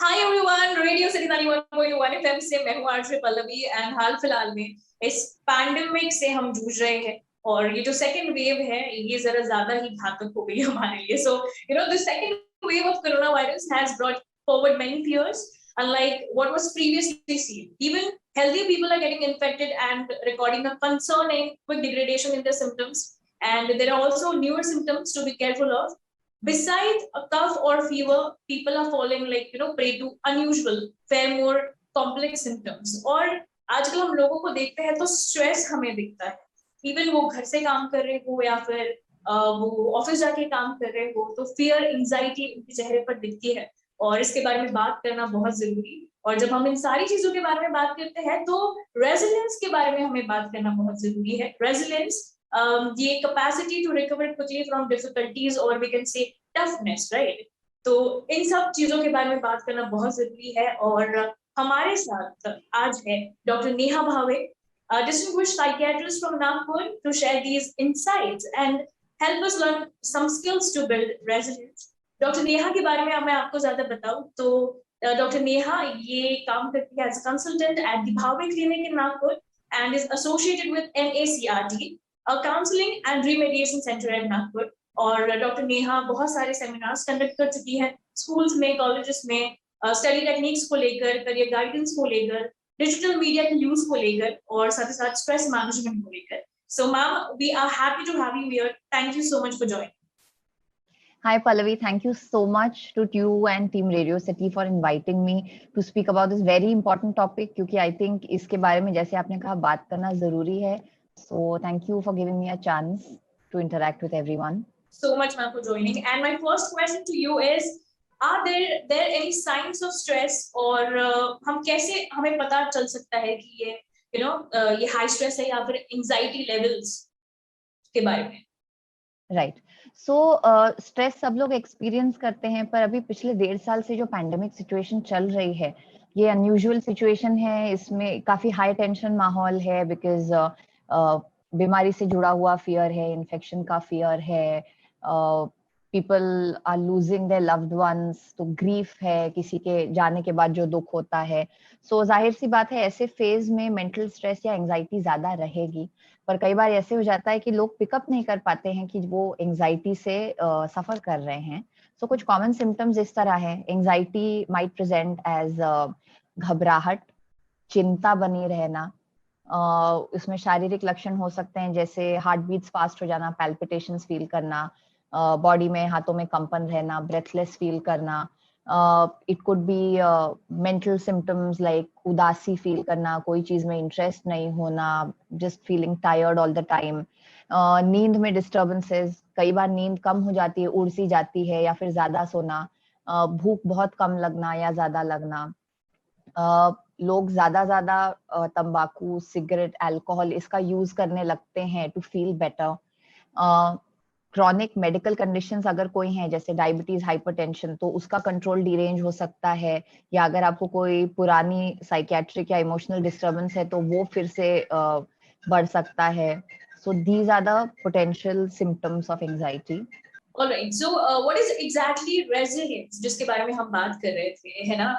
Hi everyone, radio city 91.1 FM से मैं हूं आरजे पल्लवी एंड हाल फिलहाल में इस पैंडेमिक से हम जूझ रहे हैं और ये जो सेकंड वेव है ये जरा ज्यादा ही घातक हो गई हमारे लिए. So the second wave of corona virus has brought forward many fears unlike what was previously seen. Even healthy people are getting infected and recording a concerning quick degradation in their symptoms, and there are also newer symptoms to be careful of. Besides a cough or fever, people are falling prey to unusual, far more complex symptoms. और आजकल हम लोगों को देखते हैं तो stress हमें दिखता है. इवन वो घर से काम कर रहे हो या फिर वो ऑफिस जाके काम कर रहे हो तो फियर एंजाइटी उनके चेहरे पर दिखती है और इसके बारे में बात करना बहुत जरूरी. और जब हम इन सारी चीजों के बारे में बात करते हैं तो रेजिलियंस के बारे में हमें बात करना बहुत जरूरी है. रेजिलियंस, ये capacity to recover quickly from difficulties और we can say toughness, right. तो इन सब चीजों के बारे में बात करना बहुत जरूरी है और हमारे साथ आज है doctor Neha Bhave, distinguished psychiatrist from Nagpur, to share these insights and help us learn some skills to build resilience. Doctor Neha के बारे में अब मैं आपको ज्यादा बताऊं तो डॉक्टर नेहा ये काम करती है as consultant at the Bhave clinic in Nagpur and is associated with NACRT, a counseling and remediation center at Nagpur. और डॉक्टर नेहा बहुत सारे सेमिनार्स कंडक्ट कर चुकी है स्कूल्स में, कॉलेजेस में, स्टडी टेक्निक्स को लेकर, करियर गाइडेंस को लेकर, डिजिटल मीडिया के यूज को लेकर और साथ ही साथ स्ट्रेस मैनेजमेंट को लेकर. So ma'am, we are happy to have you here. Thank you so much for joining. Hi Pallavi, thank you so much to you and Team Radio City for inviting me to speak about this very important topic क्योंकि I think इसके बारे में जैसे आपने कहा बात करना जरूरी है. So thank you for giving me a chance to interact with everyone. So much ma'am for joining. And my first question to you is, are there any signs of stress और हम कैसे हमें पता चल सकता है कि ये ये हाई स्ट्रेस है या फिर एंजाइटी लेवल्स के बारे में? राइट. सो स्ट्रेस सब लोग एक्सपीरियंस करते हैं पर अभी पिछले 1.5 साल से जो पैंडेमिक सिचुएशन चल रही है ये अनयूजुअल सिचुएशन है. इसमें काफी हाई टेंशन माहौल है बिकॉज बीमारी से जुड़ा हुआ फियर है, इन्फेक्शन का फियर है, people are losing their loved ones, तो ग्रीफ है किसी के जाने के बाद जो दुख होता है. सो जाहिर सी बात है ऐसे फेज में मेंटल स्ट्रेस या एंजाइटी ज्यादा रहेगी. पर कई बार ऐसे हो जाता है कि लोग पिकअप नहीं कर पाते हैं कि वो एंजाइटी से सफर कर रहे हैं. सो कुछ कॉमन सिम्टम्स इस तरह है. एंजाइटी माइट प्रेजेंट एज घबराहट, चिंता बनी रहना. इसमें शारीरिक लक्षण हो सकते हैं जैसे हार्ट बीट्स फास्ट हो जाना, पैल्पिटेशंस फील करना, बॉडी में हाथों में कंपन रहना, ब्रेथलेस फील करना. It could be mental symptoms like उदासी फील करना, कोई चीज में इंटरेस्ट नहीं होना, just feeling tired all the time. नींद में डिस्टर्बेंसेस, कई बार नींद कम हो जाती है, उड़ सी जाती है या फिर ज्यादा सोना. भूख बहुत कम लगना या ज्यादा लगना. लोग ज्यादा तंबाकू, सिगरेट, अल्कोहल इसका यूज करने लगते हैं to feel better. Chronic medical conditions अगर कोई है जैसे डायबिटीज, हाइपरटेंशन, तो उसका कंट्रोल डिरेंज हो सकता है. या अगर आपको कोई पुरानी साइकियाट्रिक या इमोशनल डिस्टर्बेंस है तो वो फिर से बढ़ सकता है. So these are the potential symptoms of anxiety. Alright, so what is exactly resilience जिसके बारे में हम बात कर रहे थे, है ना?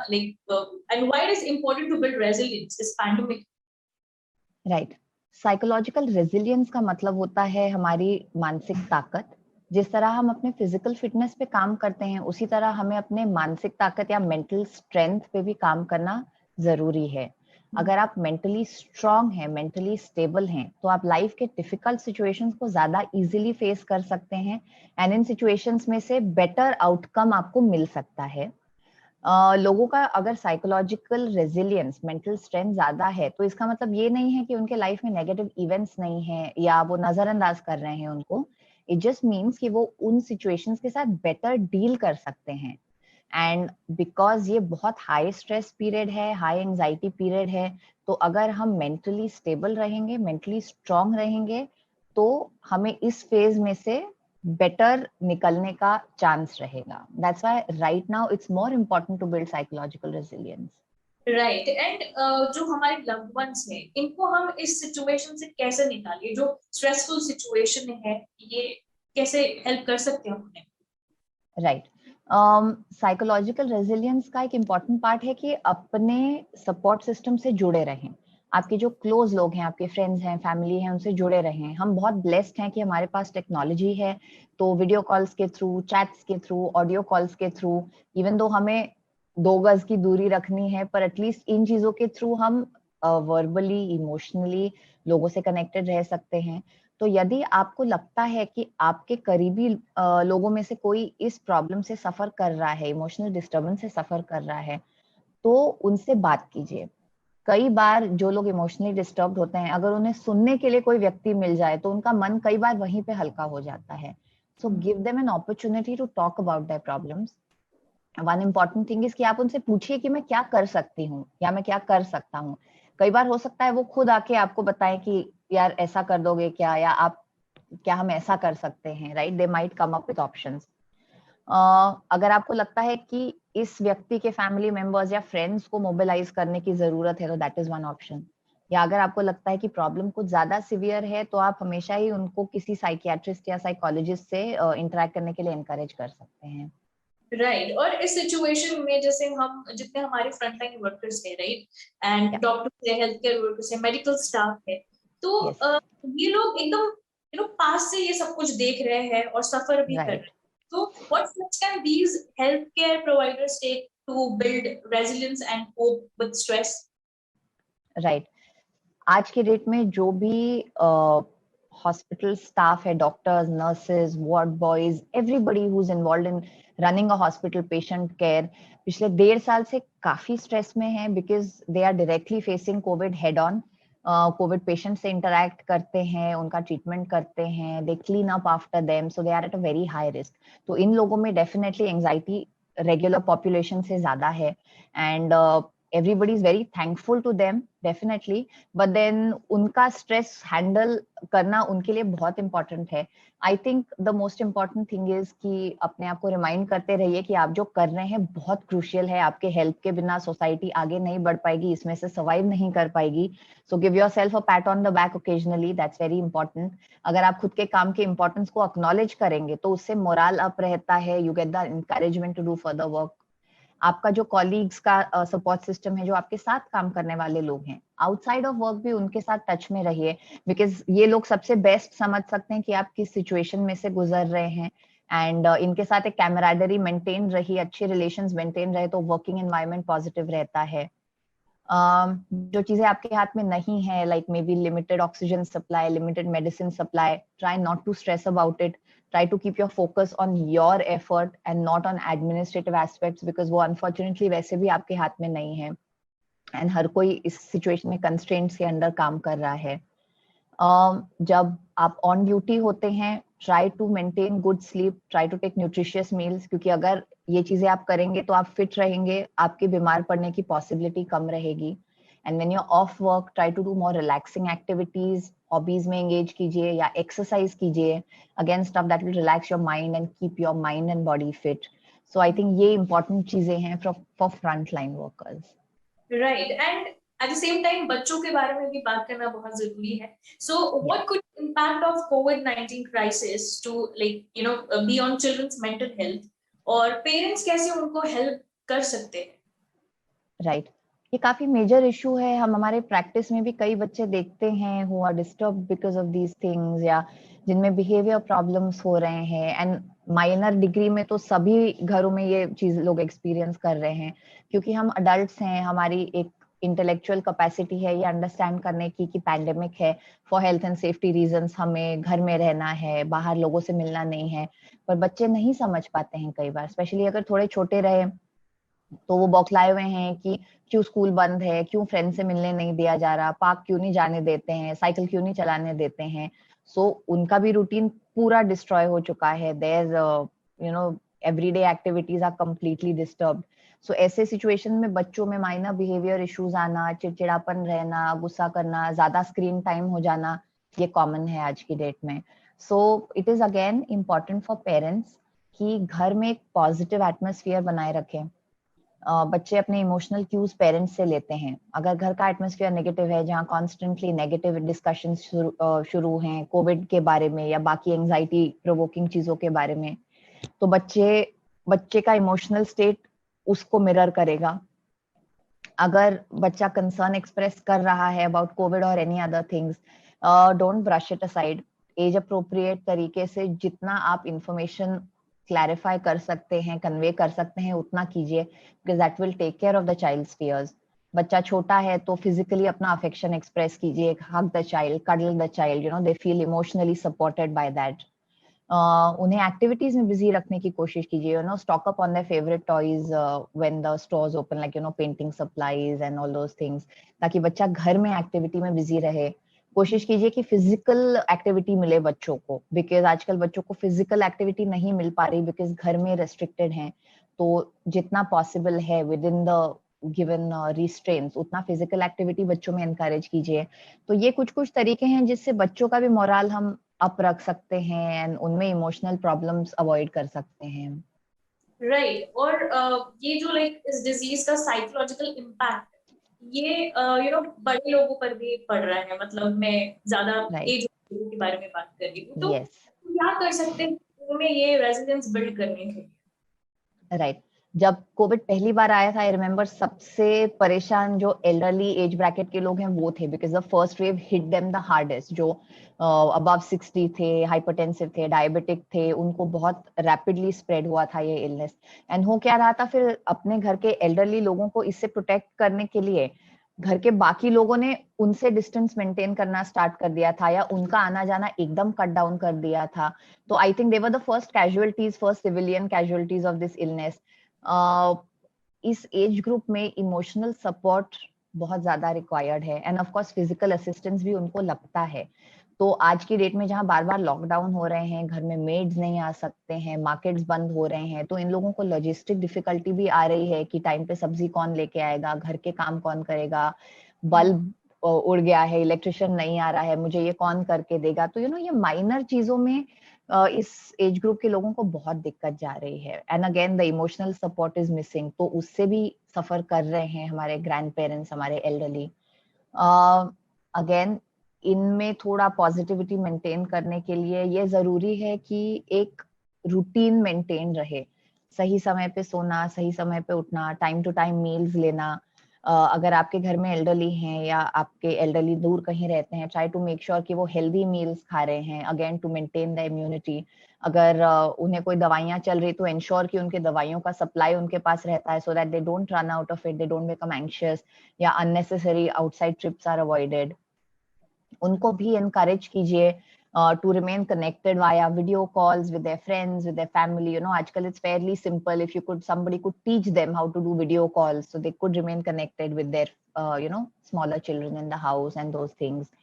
And why it is important to build resilience this pandemic? Right. Psychological resilience का मतलब होता है हमारी मानसिक ताकत. जिस तरह हम अपने फिजिकल फिटनेस पे काम करते हैं उसी तरह हमें अपने मानसिक ताकत या मेंटल स्ट्रेंथ पे भी काम करना जरूरी है. अगर आप मेंटली स्ट्रांग हैं, मेंटली स्टेबल हैं, तो आप लाइफ के डिफिकल्ट सिचुएशंस को ज्यादा इजीली फेस कर सकते हैं एंड इन सिचुएशंस में से बेटर आउटकम आपको मिल सकता है. लोगों का अगर साइकोलॉजिकल रेजिलियंस, मेंटल स्ट्रेंथ ज्यादा है तो इसका मतलब ये नहीं है कि उनके लाइफ में नेगेटिव इवेंट्स नहीं है या वो नजरअंदाज कर रहे हैं उनको. इट जस्ट मीन्स कि वो उन सिचुएशंस के साथ बेटर डील कर सकते हैं. एंड बिकॉज ये बहुत हाई स्ट्रेस पीरियड है, हाई एंजाइटी पीरियड है, तो अगर हम मेंटली स्टेबल रहेंगे, मेंटली स्ट्रांग रहेंगे तो हमें इस फेज में से बेटर निकलने का चांस रहेगा. That's why right now it's more important to build psychological resilience. Right. And जो हमारे लव्ड वंस हैं इनको हम इस सिचुएशन से कैसे निकालिए, जो स्ट्रेसफुल सिचुएशन है ये कैसे हेल्प कर सकते हैं उन्हें? राइट. साइकोलॉजिकल रेजिलियंस का एक इम्पॉर्टेंट पार्ट है कि अपने सपोर्ट सिस्टम से जुड़े रहें, आपके जो क्लोज लोग हैं, आपके फ्रेंड्स हैं, फैमिली हैं, उनसे जुड़े रहें। हम बहुत ब्लेस्ड हैं कि हमारे पास टेक्नोलॉजी है, तो वीडियो कॉल्स के थ्रू, चैट्स के थ्रू, ऑडियो कॉल्स के थ्रू, इवन दो हमें 2 गज की दूरी रखनी है, पर एटलीस्ट इन चीजों के थ्रू हम वर्बली, इमोशनली लोगों से कनेक्टेड रह सकते हैं। तो यदि आपको लगता है कि आपके करीबी लोगों में से कोई इस प्रॉब्लम से सफर कर रहा है, इमोशनल डिस्टर्बेंस से सफर कर रहा है, तो उनसे बात कीजिए। कई बार जो लोग इमोशनली डिस्टर्ब्ड होते हैं, अगर उन्हें सुनने के लिए कोई व्यक्ति मिल जाए तो उनका मन कई बार वहीं पे हल्का हो जाता है। So give them an opportunity to talk about their problems. One important thing is कि आप उनसे पूछिए कि मैं क्या कर सकती हूँ या मैं क्या कर सकता हूँ। कई बार हो सकता है वो खुद आके आपको बताएं कि यार ऐसा कर दोगे क्या, या आप क्या हम ऐसा कर सकते हैं, right? They might come up with options. अगर आपको लगता है कि इस व्यक्ति के फैमिली मेंबर्स या फ्रेंड्स को मोबिलाइज करने की जरूरत है, तो दैट इज वन ऑप्शन। या अगर आपको लगता है कि प्रॉब्लम कुछ ज्यादा सिवियर है, तो आप हमेशा ही उनको किसी साइकियाट्रिस्ट या साइकोलॉजिस्ट से इंटरेक्ट करने के लिए एनकरेज कर सकते हैं। राइट और इस सिचुएशन में जैसे हम जितने हमारे फ्रंटलाइन वर्कर्स हैं, राइट, एंड डॉक्टर्स है, हेल्थ केयर वर्कर्स है, मेडिकल स्टाफ है, तो यस, ये लोग एकदम पास से ये सब कुछ देख रहे हैं और सफर भी कर रहे राइट, हैं। तो what steps can these health care providers take to build resilience and cope with stress? Right. आज के डेट में जो भी हॉस्पिटल स्टाफ है, doctors, nurses, ward boys, everybody who is involved in running a hospital patient care, पिछले 1.5 साल से काफी स्ट्रेस में है, because they are directly facing Covid head on. Covid patient से इंटरैक्ट करते हैं, उनका ट्रीटमेंट करते हैं, they clean up after them, so they are at a very high risk. तो इन लोगों में डेफिनेटली एंजाइटी रेगुलर पॉपुलेशन से ज्यादा है, and everybody is very thankful to them definitely, but then उनका स्ट्रेस हैंडल करना उनके लिए बहुत इंपॉर्टेंट है। I think the most important thing is कि अपने आप को रिमाइंड करते रहिए कि आप जो कर रहे हैं बहुत क्रूशियल है। आपके हेल्प के बिना सोसाइटी आगे नहीं बढ़ पाएगी, इसमें से सर्वाइव नहीं कर पाएगी। So give your self a PAT on the back occasionally, that's very important. अगर आप खुद के काम के इंपॉर्टेंस को एक्नॉलेज करेंगे तो उससे मोरल अप रहता है, you get the encouragement to do further work. आपका जो कॉलीग्स का सपोर्ट सिस्टम है, जो आपके साथ काम करने वाले लोग हैं आउटसाइड ऑफ वर्क, भी उनके साथ टच में रहिए, बिकॉज ये लोग सबसे बेस्ट समझ सकते हैं कि आप किस सिचुएशन में से गुजर रहे हैं। एंड इनके साथ एक कैमराडरी मेंटेन रही, अच्छे रिलेशंस मेंटेन रहे, तो वर्किंग एनवायरनमेंट पॉजिटिव रहता है। जो चीजें आपके हाथ में नहीं है, like may be limited oxygen supply, limited medicine supply, try not to stress about it. Try to keep your focus on your effort and not on administrative aspects, because वो unfortunately वैसे भी आपके हाथ में नहीं है, and हर कोई इस सिचुएशन में कंस्ट्रेंट्स के अंडर काम कर रहा है। जब आप ऑन ड्यूटी होते हैं, try to maintain good sleep, try to take nutritious meals, क्योंकि अगर ये चीजें आप करेंगे तो आप फिट रहेंगे, आपके बीमार पड़ने की पॉसिबिलिटी कम रहेगी। And when you off work, try to do more relaxing activities, hobbies में एंगेज कीजिए या एक्सरसाइज कीजिए, again stuff that will relax your mind and keep your mind and body fit. So I think ये important चीजें हैं for front line workers. Right and at the same time बच्चों के बारे में भी बात करना बहुत जरूरी है। So what could impact of कोविड-19 crisis to be on children's mental health, और पेरेंट्स कैसे उनको हेल्प कर सकते हैं? राइट, ये काफी मेजर इशू है। हम हमारे प्रैक्टिस में भी कई बच्चे देखते हैं who are disturb because of these things, या जिनमें बिहेवियर प्रॉब्लम्स हो रहे हैं। एंड माइनर डिग्री में तो सभी घरों में ये चीज लोग एक्सपीरियंस कर रहे हैं, क्योंकि हम अडल्ट्स हैं, हमारी एक इंटेलेक्चुअल कैपेसिटी है ये अंडरस्टैंड करने की कि पैंडेमिक है, for health and safety reasons हमें घर में रहना है, बाहर लोगों से मिलना नहीं है। पर बच्चे नहीं समझ पाते हैं कई बार, स्पेशली अगर थोड़े छोटे रहे, तो वो बौखलाए हुए हैं कि क्यों स्कूल बंद है, क्यों फ्रेंड से मिलने नहीं दिया जा रहा, पार्क क्यों नहीं जाने देते हैं, साइकिल क्यों नहीं चलाने देते हैं। सो उनका भी रूटीन पूरा डिस्ट्रॉय हो चुका है। There you know everyday activities are completely disturbed. So ऐसे सिचुएशन में बच्चों में माइनर बिहेवियर इश्यूज आना, चिड़चिड़ापन रहना, गुस्सा करना, ज्यादा स्क्रीन टाइम हो जाना, ये कॉमन है आज की डेट में। So it is again important for parents कि घर में एक पॉजिटिव एटमोसफियर बनाए रखें। बच्चे अपने इमोशनल क्यूज पेरेंट्स से लेते हैं। अगर घर का एटमोसफियर नेगेटिव है, जहाँ कॉन्स्टेंटली नेगेटिव डिस्कशन शुरू हैं कोविड के बारे में या बाकी एंजाइटी प्रोवोकिंग चीजों के बारे में, तो बच्चे बच्चे का इमोशनल स्टेट उसको मिरर करेगा। अगर बच्चा कंसर्न एक्सप्रेस कर रहा है अबाउट कोविड और any other things, don't brush it aside. Age appropriate तरीके से जितना आप इंफॉर्मेशन क्लैरिफाई कर सकते हैं, कन्वे कर सकते हैं, उतना कीजिए, because that will take care of the child's fears. बच्चा छोटा है तो फिजिकली अपना अफेक्शन एक्सप्रेस कीजिए, hug the child, cuddle the child, you know, they feel emotionally supported by that. उन्हें एक्टिविटीज में बिजी रखने की कोशिश कीजिए, you know, stock up on their favourite toys when the stores open, like you know painting supplies and all those things, ताकि बच्चा घर में एक्टिविटी में बिजी रहे। कोशिश कीजिए कि फिजिकल एक्टिविटी मिले बच्चों को, बिकॉज आजकल बच्चों को फिजिकल एक्टिविटी नहीं मिल पा रही बिकॉज घर में रेस्ट्रिक्टेड हैं। तो जितना पॉसिबल है with in the given restraints उतना फिजिकल एक्टिविटी बच्चों में एनकरेज कीजिए। तो ये कुछ कुछ तरीके हैं जिससे बच्चों का भी मोरल हम अप रख सकते हैं एंड उनमें इमोशनल प्रॉब्लम्स अवॉइड कर सकते हैं। राइट। और ये जो लाइक इस डिजीज का साइकोलॉजिकल इम्पैक्ट, ये यू नो बड़े लोगों पर भी पड़ रहा है। मतलब मैं ज्यादा राइट, एज के बारे में बात कर रही हूँ, तो यस, क्या कर सकते हैं उनमें ये रेजिलियंस बिल्ड करने के लिए? राइट। जब कोविड पहली बार आया था, आई रिमेम्बर सबसे परेशान जो एल्डरली एज ब्रैकेट के लोग हैं वो थे, because the first wave hit them the hardest. जो अबव 60 थे, हाइपरटेंसिव थे, डायबिटिक थे, उनको बहुत रैपिडली स्प्रेड हुआ था ये इलनेस। एंड हो क्या रहा था, फिर अपने घर के एल्डरली लोगों को इससे प्रोटेक्ट करने के लिए घर के बाकी लोगों ने उनसे डिस्टेंस मेंटेन करना स्टार्ट कर दिया था, या उनका आना जाना एकदम कट डाउन कर दिया था। तो I think they were the first casualties, first civilian casualties of this illness. इस एज ग्रुप में इमोशनल सपोर्ट बहुत ज्यादा रिक्वायर्ड है, end of course physical assistance भी उनको लगता है। तो आज की डेट में जहां बार बार लॉकडाउन हो रहे हैं, घर में मेड्स नहीं आ सकते हैं, मार्केट्स बंद हो रहे हैं, तो इन लोगों को लॉजिस्टिक डिफिकल्टी भी आ रही है कि टाइम पे सब्जी कौन लेके आएगा, घर के काम कौन करेगा, बल्ब उड़ गया है, इलेक्ट्रिशियन नहीं आ रहा है, मुझे ये कौन करके देगा। तो यू नो ये माइनर चीजों में इस एज ग्रुप के लोगों को बहुत दिक्कत जा रही है, and again the emotional support is missing, तो उससे भी सफर कर रहे हैं हमारे ग्रैंड पेरेंट्स, हमारे एल्डरली। अगेन इनमें थोड़ा पॉजिटिविटी मेंटेन करने के लिए ये जरूरी है कि एक रूटीन मेंटेन रहे, सही समय पे सोना, सही समय पे उठना, टाइम टू टाइम मील्स लेना। अगर आपके घर में एल्डरली हैं या आपके एल्डरली दूर कहीं रहते हैं, ट्राई टू मेक श्योर कि वो हेल्दी मील्स खा रहे हैं, again to maintain the immunity. अगर उन्हें कोई दवाइयां चल रही तो इंश्योर कि उनके दवाइयों का सप्लाई उनके पास रहता है, so that they don't run out of it, they don't become anxious, या unnecessary outside trips are avoided. उनको भी encourage कीजिए to remain connected via video calls with their friends, with their family. You know, आजकल it's fairly simple. If you could, somebody could teach them how to do video calls, so they could remain connected with their, you know, smaller children in the house and those things.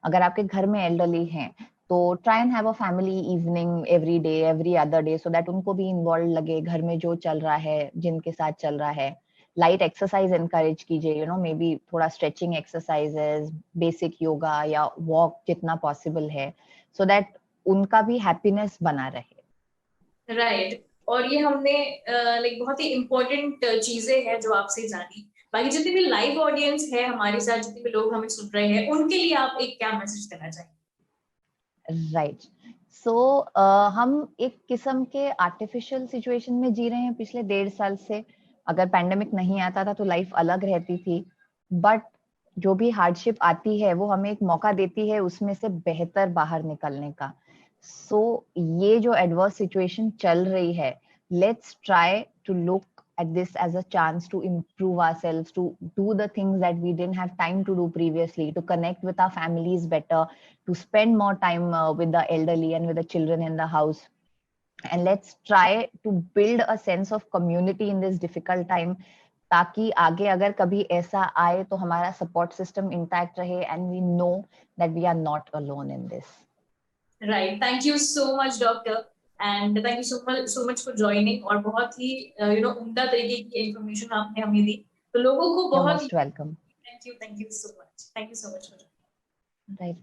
अगर आपके घर में elderly हैं, तो try and have a family evening every day, every other day, so that उनको भी involved लगे घर में जो चल रहा है, जिनके साथ चल रहा है। लाइट एक्सरसाइज एनकरेज कीजिए, यू नो, मे बी थोड़ा स्ट्रेचिंग एक्सरसाइजेस, बेसिक योगा या वॉक जितना पॉसिबल है, सो दैट उनका भी हैप्पीनेस बना रहे। राइट। और ये हमने लाइक बहुत ही इम्पोर्टेंट चीजें हैं जो आपसे जानी। बाकी जितनी भी लाइव ऑडियंस है हमारे साथ, जितने भी लोग हमें सुन रहे हैं, उनके लिए आप एक क्या मैसेज देना चाहेंगे? राइट। सो हम एक किस्म के आर्टिफिशियल सिचुएशन में जी रहे हैं पिछले 1.5 साल से। अगर पैंडेमिक नहीं आता था तो लाइफ अलग रहती थी, बट जो भी हार्डशिप आती है वो हमें एक मौका देती है उसमें से बेहतर बाहर निकलने का। सो ये जो एडवर्स सिचुएशन चल रही है, let's try to look at this as a chance to improve ourselves, to do the things that we didn't have time to do previously, to connect with our families better, to spend more time with the elderly and with the children in the house. And let's try to build a sense of community in this difficult time, ताकि आगे अगर कभी ऐसा आए तो हमारा support system intact रहे, and we know that we are not alone in this. Right. Thank you so much, doctor. And thank you so much for joining. और बहुत ही उम्दा तरीके की इंफॉर्मेशन आपने हमें दी, तो लोगों को You're बहुत most welcome. Thank you so much. Thank you so much for joining. Right.